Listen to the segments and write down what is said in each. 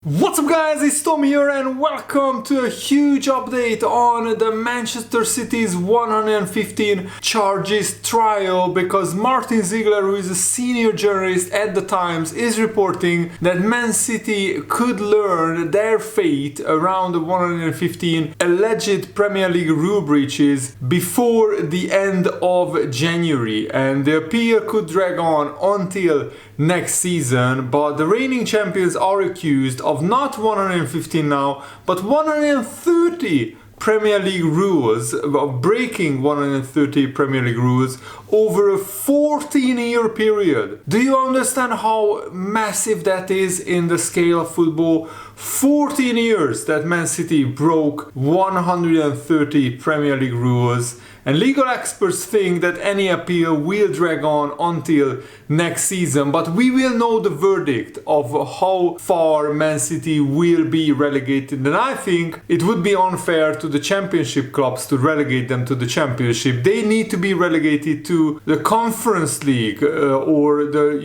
What's up guys, it's Tom here and welcome to a huge update on the Manchester City's 115 charges trial, because Martin Ziegler, who is a senior journalist at the Times, is reporting that Man City could learn their fate around the 115 alleged Premier League rule breaches before the end of January, and the appeal could drag on until next season. But the reigning champions are accused of not 115 now, but 130 Premier League rules, of breaking 130 Premier League rules over a 14-year period. Do you understand how massive that is in the scale of football? 14 years that Man City broke 130 Premier League rules, and legal experts think that any appeal will drag on until next season, but we will know the verdict of how far Man City will be relegated. And I think it would be unfair to the championship clubs to relegate them to the championship. They need to be relegated to the Conference League or the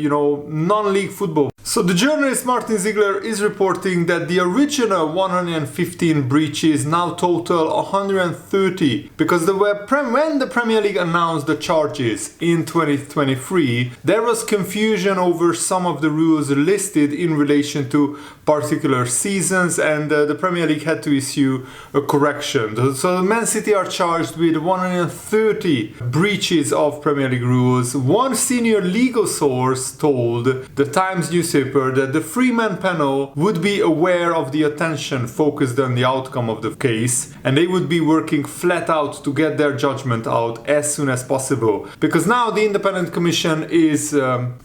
non-league football. So the journalist Martin Ziegler is reporting that the original 115 breaches now total 130, because when the Premier League announced the charges in 2023, there was confusion over some of the rules listed in relation to particular seasons, and the Premier League had to issue a correction. So Man City are charged with 130 breaches of Premier League rules. One senior legal source told the Times newspaper that the three-man panel would be aware of the attention focused on the outcome of the case, and they would be working flat out to get their judgment out as soon as possible, because now the independent commission is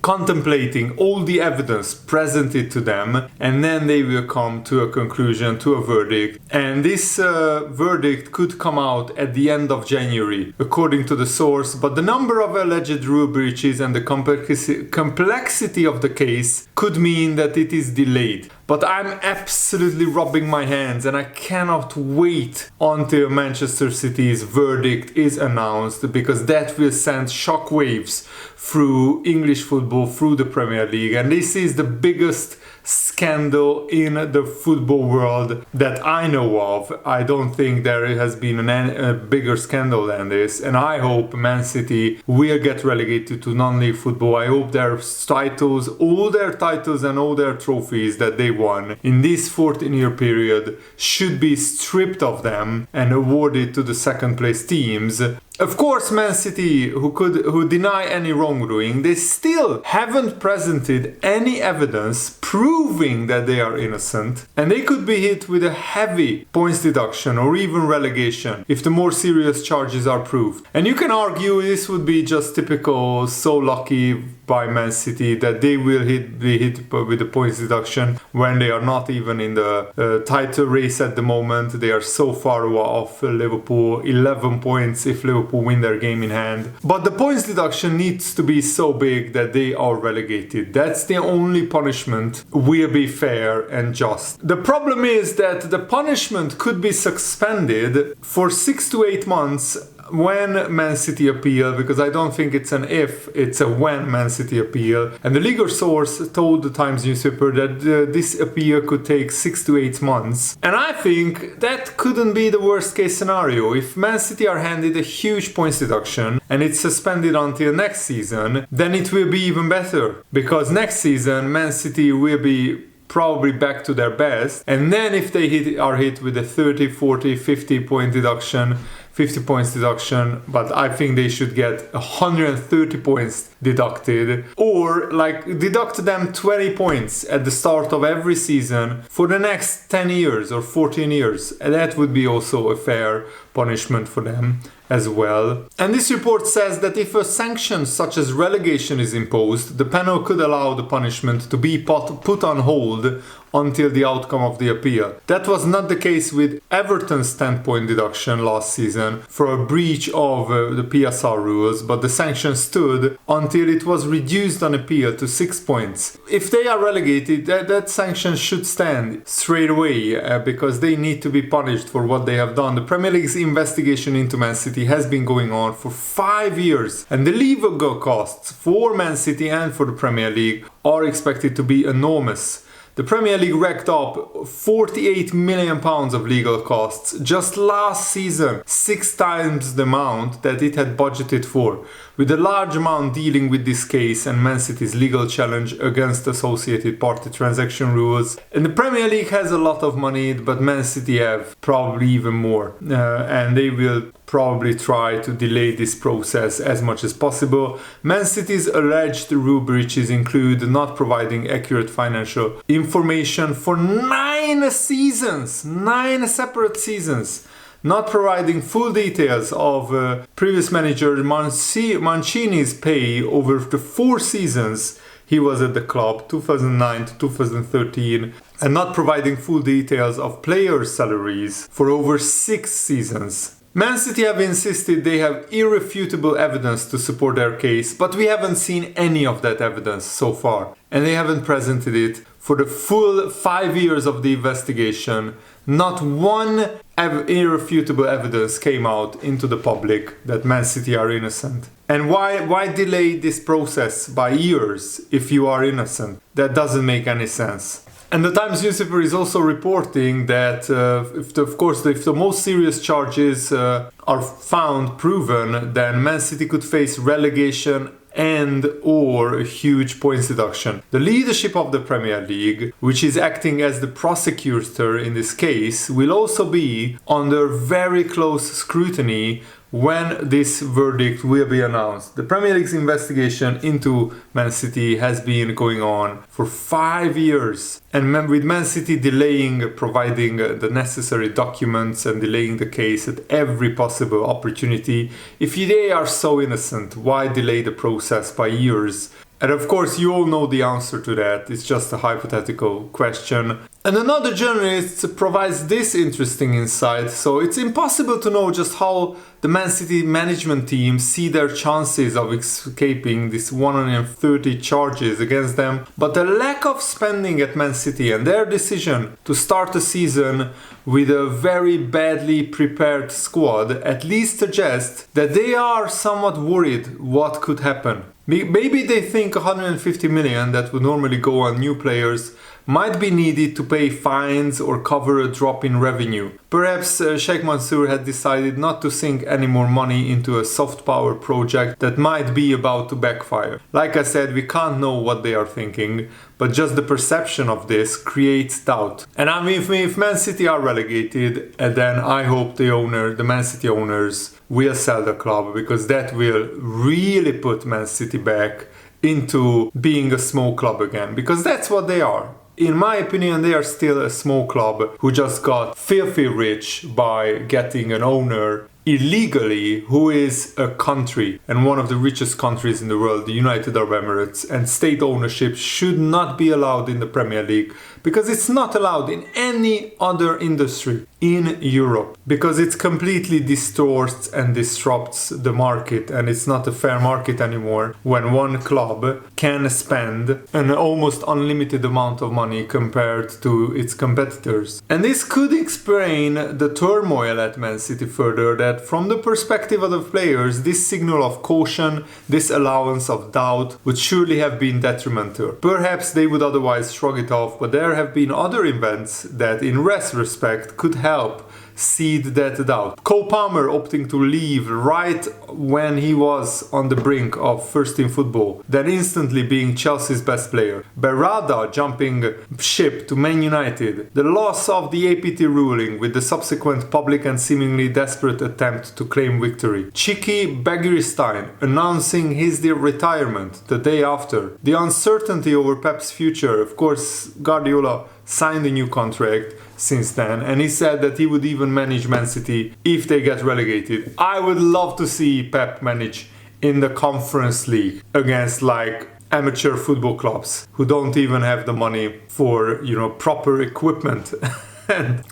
contemplating all the evidence presented to them, and then they will come to a conclusion, to a verdict, and this verdict could come out at the end of January, according to the source. But the number of alleged rule breaches and the complexity of the case could mean that it is delayed. But I'm absolutely rubbing my hands, and I cannot wait until Manchester City's verdict is announced, because that will send shockwaves through English football, through the Premier League. And this is the biggest scandal in the football world that I know of. I don't think there has been a bigger scandal than this, and I hope Man City will get relegated to non-league football. I hope their titles, all their titles and all their trophies that they won in this 14-year period should be stripped of them and awarded to the second place teams. Of course, Man City, who deny any wrongdoing, they still haven't presented any evidence proving that they are innocent, and they could be hit with a heavy points deduction or even relegation if the more serious charges are proved. And you can argue this would be just typical, so lucky by Man City that they will be hit with the points deduction when they are not even in the title race at the moment. They are so far off Liverpool, 11 points if Liverpool win their game in hand. But the points deduction needs to be so big that they are relegated. That's the only punishment will be fair and just. The problem is that the punishment could be suspended for 6 to 8 months when Man City appeal, because I don't think it's an if, it's a when Man City appeal. And the legal source told the Times newspaper that this appeal could take 6 to 8 months. And I think that couldn't be the worst case scenario. If Man City are handed a huge points deduction and it's suspended until next season, then it will be even better, because next season Man City will be probably back to their best, and then if they are hit with a 30, 40, 50 point deduction, 50 points deduction, but I think they should get 130 points deducted, or deduct them 20 points at the start of every season for the next 10 years or 14 years. And that would be also a fair punishment for them as well. And this report says that if a sanction such as relegation is imposed, the panel could allow the punishment to be put on hold until the outcome of the appeal. That was not the case with Everton's 10-point deduction last season for a breach of the PSR rules, but the sanction stood until it was reduced on appeal to 6 points. If they are relegated, that sanction should stand straight away, because they need to be punished for what they have done. The Premier League's investigation into Man City has been going on for 5 years, and the legal costs for Man City and for the Premier League are expected to be enormous. The Premier League racked up £48 million of legal costs just last season, 6 times the amount that it had budgeted for, with a large amount dealing with this case and Man City's legal challenge against associated party transaction rules. And the Premier League has a lot of money, but Man City have probably even more, and they will probably try to delay this process as much as possible. Man City's alleged rule breaches include not providing accurate financial information for 9 seasons, 9 separate seasons, not providing full details of previous manager Mancini's pay over the 4 seasons he was at the club, 2009 to 2013, and not providing full details of players' salaries for over 6 seasons. Man City have insisted they have irrefutable evidence to support their case, but we haven't seen any of that evidence so far. And they haven't presented it for the full 5 years of the investigation. Not one irrefutable evidence came out into the public that Man City are innocent. And why delay this process by years if you are innocent? That doesn't make any sense. And the Times newspaper is also reporting that if the most serious charges are found proven, then Man City could face relegation and or a huge points deduction. The leadership of the Premier League, which is acting as the prosecutor in this case, will also be under very close scrutiny when this verdict will be announced. The Premier League's investigation into Man City has been going on for 5 years, and with Man City delaying providing the necessary documents and delaying the case at every possible opportunity. If they are so innocent, why delay the process by years? And of course, you all know the answer to that. It's just a hypothetical question. And another journalist provides this interesting insight. So it's impossible to know just how the Man City management team see their chances of escaping these 130 charges against them. But the lack of spending at Man City and their decision to start the season with a very badly prepared squad at least suggests that they are somewhat worried what could happen. Maybe they think 150 million that would normally go on new players might be needed to pay fines or cover a drop in revenue. Perhaps Sheikh Mansour had decided not to sink any more money into a soft power project that might be about to backfire. Like I said, we can't know what they are thinking, but just the perception of this creates doubt. And I mean, if Man City are relegated, then I hope the Man City owners will sell the club, because that will really put Man City back into being a small club again, because that's what they are. In my opinion, they are still a small club who just got filthy rich by getting an owner illegally who is a country and one of the richest countries in the world, the United Arab Emirates, and state ownership should not be allowed in the Premier League, because it's not allowed in any other industry in Europe, because it completely distorts and disrupts the market, and it's not a fair market anymore when one club can spend an almost unlimited amount of money compared to its competitors. And this could explain the turmoil at Man City further, that from the perspective of the players, this signal of caution, this allowance of doubt would surely have been detrimental. Perhaps they would otherwise shrug it off, but there have been other events that in retrospect could help seed that doubt. Cole Palmer opting to leave right when he was on the brink of first team football, then instantly being Chelsea's best player. Berrada jumping ship to Man United. The loss of the APT ruling with the subsequent public and seemingly desperate attempt to claim victory. Chiki Begiristain announcing his retirement the day after. The uncertainty over Pep's future. Of course, Guardiola signed a new contract since then, and he said that he would even manage Man City if they get relegated. I would love to see Pep manage in the Conference League against like amateur football clubs who don't even have the money for, proper equipment.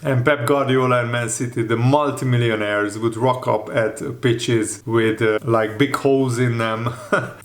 And Pep Guardiola and Man City, the multimillionaires, would rock up at pitches with big holes in them.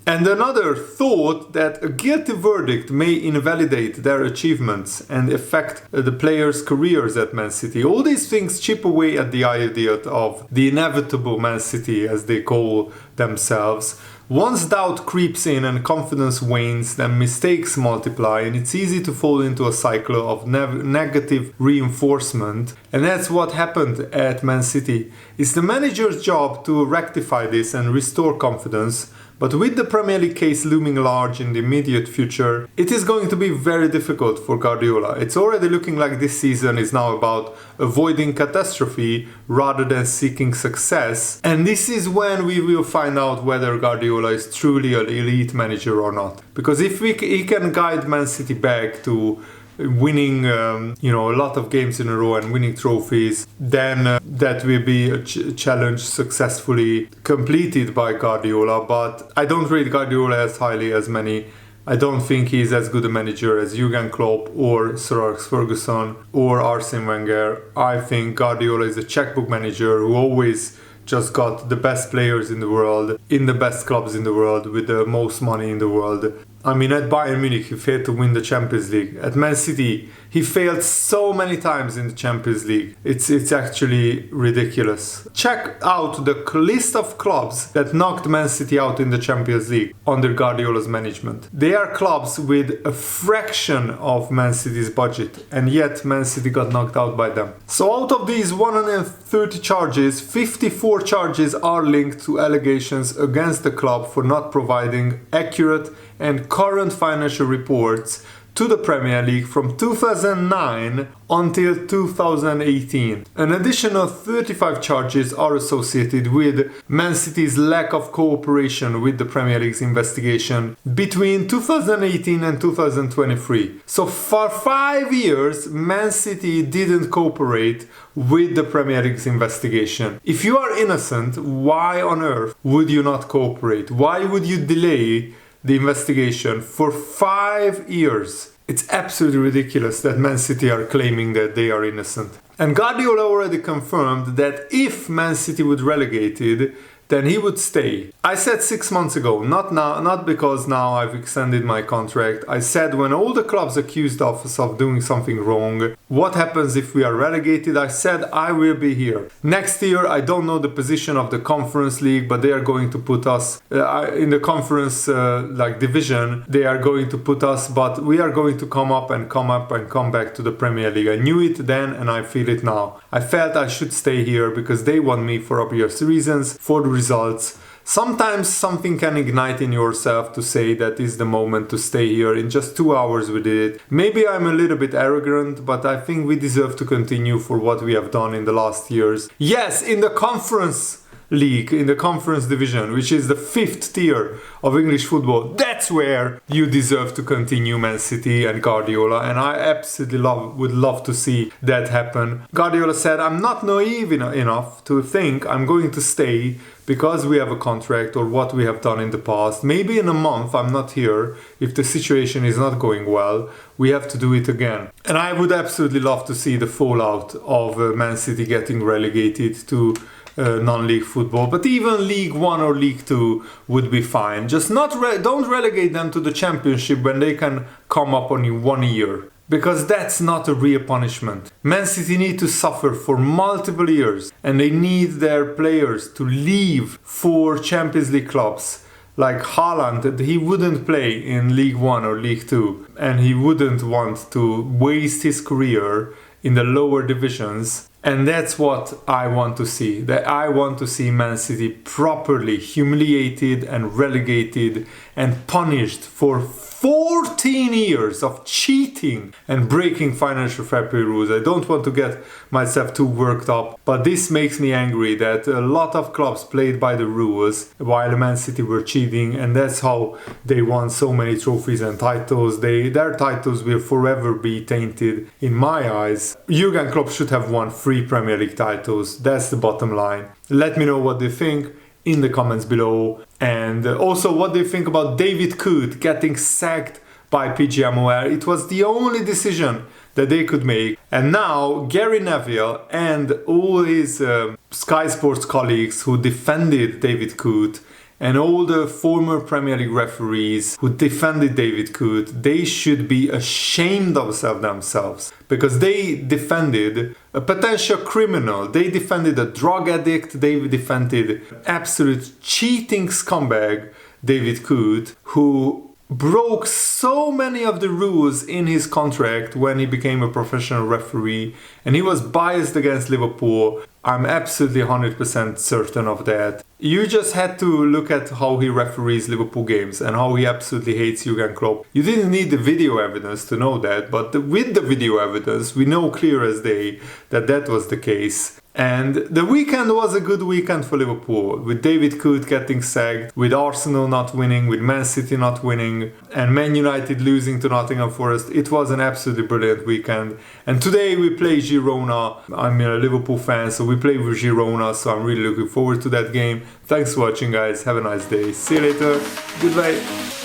And another thought that a guilty verdict may invalidate their achievements and affect the players' careers at Man City. All these things chip away at the idea of the inevitable Man City, as they call themselves, Once doubt creeps in and confidence wanes, then mistakes multiply, and it's easy to fall into a cycle of negative reinforcement. And that's what happened at Man City. It's the manager's job to rectify this and restore confidence. But with the Premier League case looming large in the immediate future, it is going to be very difficult for Guardiola. It's already looking like this season is now about avoiding catastrophe rather than seeking success. And this is when we will find out whether Guardiola is truly an elite manager or not. Because if he can guide Man City back to winning a lot of games in a row and winning trophies, then that will be a challenge successfully completed by Guardiola. But I don't rate Guardiola as highly as many. I don't think he's as good a manager as Jurgen Klopp or Sir Alex Ferguson or Arsene Wenger. I think Guardiola is a checkbook manager who always just got the best players in the world, in the best clubs in the world, with the most money in the world. I mean, at Bayern Munich, he failed to win the Champions League. At Man City, he failed so many times in the Champions League. It's actually ridiculous. Check out the list of clubs that knocked Man City out in the Champions League under Guardiola's management. They are clubs with a fraction of Man City's budget, and yet Man City got knocked out by them. So out of these 130 charges, 54 charges are linked to allegations against the club for not providing accurate and current financial reports to the Premier League from 2009 until 2018. An additional 35 charges are associated with Man City's lack of cooperation with the Premier League's investigation between 2018 and 2023. So for 5 years, Man City didn't cooperate with the Premier League's investigation. If you are innocent, why on earth would you not cooperate? Why would you delay the investigation for 5 years? It's absolutely ridiculous that Man City are claiming that they are innocent. And Guardiola already confirmed that if Man City would relegated, then he would stay. I said 6 months ago, not because now I've extended my contract. I said when all the clubs accused us of doing something wrong, what happens if we are relegated? I said I will be here. Next year, I don't know the position of the Conference League, but they are going to put us in the conference division. They are going to put us, but we are going to come up and come back to the Premier League. I knew it then and I feel it now. I felt I should stay here because they want me for obvious reasons, for the results. Sometimes something can ignite in yourself to say that is the moment to stay here. In just 2 hours we did it. Maybe I'm a little bit arrogant, but I think we deserve to continue for what we have done in the last years. Yes, in the Conference League, in the Conference Division, which is the 5th tier of English football, that's where you deserve to continue, Man City and Guardiola, and I absolutely would love to see that happen. Guardiola said, I'm not naive enough to think I'm going to stay because we have a contract or what we have done in the past. Maybe in a month I'm not here. If the situation is not going well, we have to do it again. And I would absolutely love to see the fallout of Man City getting relegated to non-league football, but even League 1 or League 2 would be fine. Just don't relegate them to the Championship when they can come up only 1 year, because that's not a real punishment. Man City need to suffer for multiple years, and they need their players to leave for Champions League clubs. Like Haaland, he wouldn't play in League 1 or League 2, and he wouldn't want to waste his career in the lower divisions. And that's what I want to see. That I want to see Man City properly humiliated and relegated and punished for 14 years of cheating and breaking financial fair play rules. I don't want to get myself too worked up, but this makes me angry that a lot of clubs played by the rules while Man City were cheating, and that's how they won so many trophies and titles. Their titles will forever be tainted in my eyes. Jurgen Klopp should have won 3 Premier League titles. That's the bottom line. Let me know what they think in the comments below, and also what they think about David Coote getting sacked by PGMOL. It was the only decision that they could make, and now Gary Neville and all his Sky Sports colleagues who defended David Coote and all the former Premier League referees who defended David Coote, they should be ashamed of themselves, because they defended a potential criminal, they defended a drug addict, they defended absolute cheating scumbag David Coote, who broke so many of the rules in his contract when he became a professional referee, and he was biased against Liverpool. I'm absolutely 100% certain of that. You just had to look at how he referees Liverpool games and how he absolutely hates Jurgen Klopp. You didn't need the video evidence to know that, but with the video evidence, we know clear as day that that was the case. And the weekend was a good weekend for Liverpool, with David Coote getting sacked, with Arsenal not winning, with Man City not winning, and Man United losing to Nottingham Forest. It was an absolutely brilliant weekend. And today we play Girona. I'm a Liverpool fan, so we play with Girona, so I'm really looking forward to that game. Thanks for watching, guys. Have a nice day. See you later. Goodbye.